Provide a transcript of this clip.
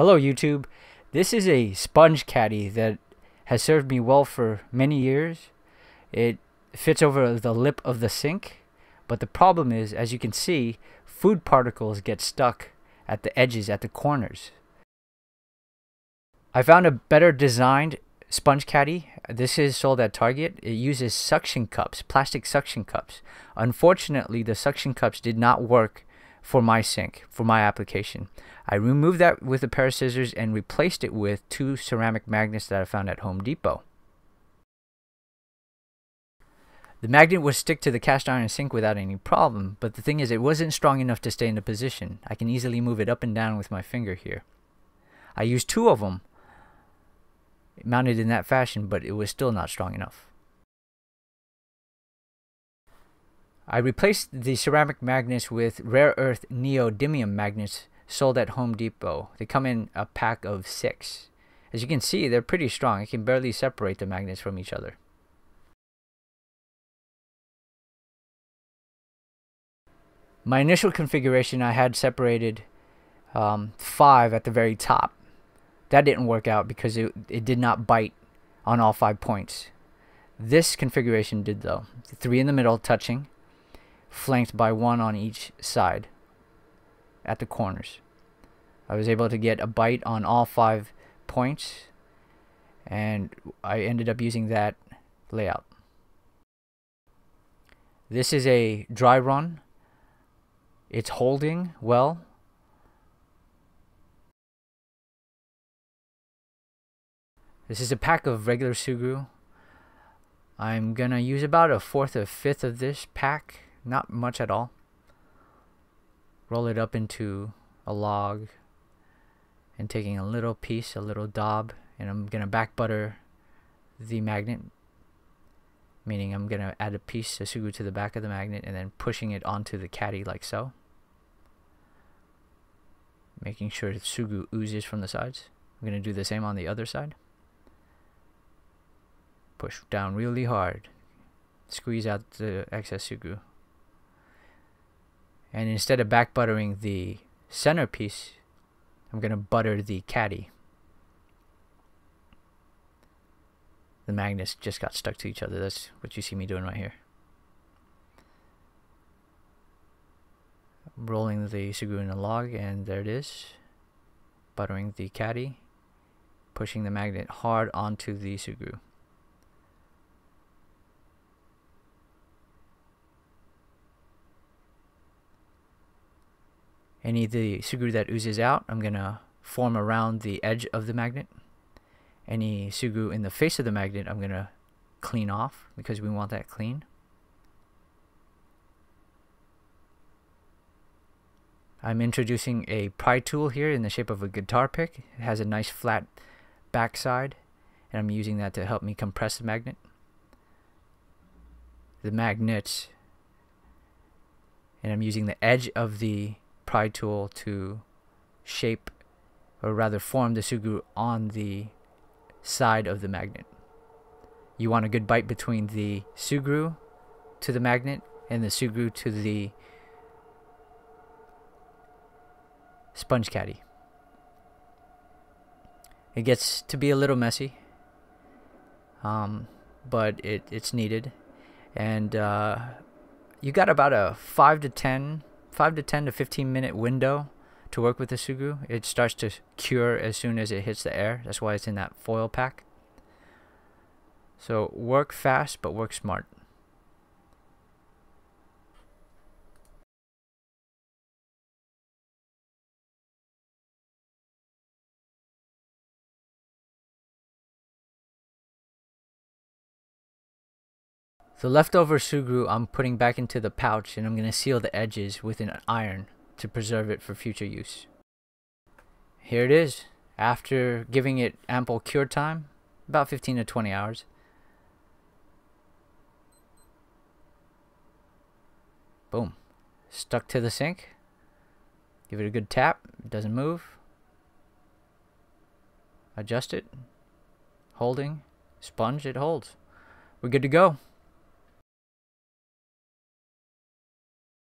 Hello YouTube. This is a sponge caddy that has served me well for many years. It fits over the lip of the sink, but the problem is, as you can see, food particles get stuck at the edges, at the corners. I found a better designed sponge caddy. This is sold at Target. It uses suction cups, plastic suction cups. Unfortunately, the suction cups did not work for my sink, for my application. I removed that with a pair of scissors and replaced it with 2 ceramic magnets that I found at Home Depot. The magnet would stick to the cast iron sink without any problem, but the thing is, it wasn't strong enough to stay in the position. I can easily move it up and down with my finger here. I used 2 of them mounted in that fashion, but it was still not strong enough. I replaced the ceramic magnets with rare earth neodymium magnets sold at Home Depot. They come in a pack of 6. As you can see, they're pretty strong. I can barely separate the magnets from each other. My initial configuration, I had separated 5 at the very top. That didn't work out because it did not bite on all 5 points. This configuration did though. 3 in the middle touching, flanked by 1 on each side at the corners. I was able to get a bite on all 5 points, and I ended up using that layout. This is a dry run. It's holding well. This is a pack of regular Sugru. I'm gonna use about 1/4 or 1/5 of this pack, not much at all. Roll it up into a log and taking a little piece, a little daub, and I'm gonna back butter the magnet, meaning I'm gonna add a piece of Sugru to the back of the magnet and then pushing it onto the caddy like so, making sure the Sugru oozes from the sides. I'm gonna do the same on the other side. Push down really hard, squeeze out the excess Sugru. And instead of back buttering the center piece, I'm going to butter the caddy. The magnets just got stuck to each other. That's what you see me doing right here. Rolling the Sugru in the log, and there it is. Buttering the caddy, pushing the magnet hard onto the Sugru. Any of the Sugru that oozes out, I'm going to form around the edge of the magnet. Any Sugru in the face of the magnet, I'm going to clean off because we want that clean. I'm introducing a pry tool here in the shape of a guitar pick. It has a nice flat backside, and I'm using that to help me compress the magnet. The magnets, and I'm using the edge of the pry tool to shape, or rather form, the Sugru on the side of the magnet. You want a good bite between the Sugru to the magnet and the Sugru to the sponge caddy. It gets to be a little messy, but it's needed, and you got about a 5 to 10 to 15 minute window to work with the Sugru. It starts to cure as soon as it hits the air. That's why it's in that foil pack. So work fast, but work smart. The leftover Sugru I'm putting back into the pouch, and I'm going to seal the edges with an iron to preserve it for future use. Here it is, after giving it ample cure time, about 15 to 20 hours. Boom. Stuck to the sink. Give it a good tap. It doesn't move. Adjust it. Holding. Sponge, it holds. We're good to go.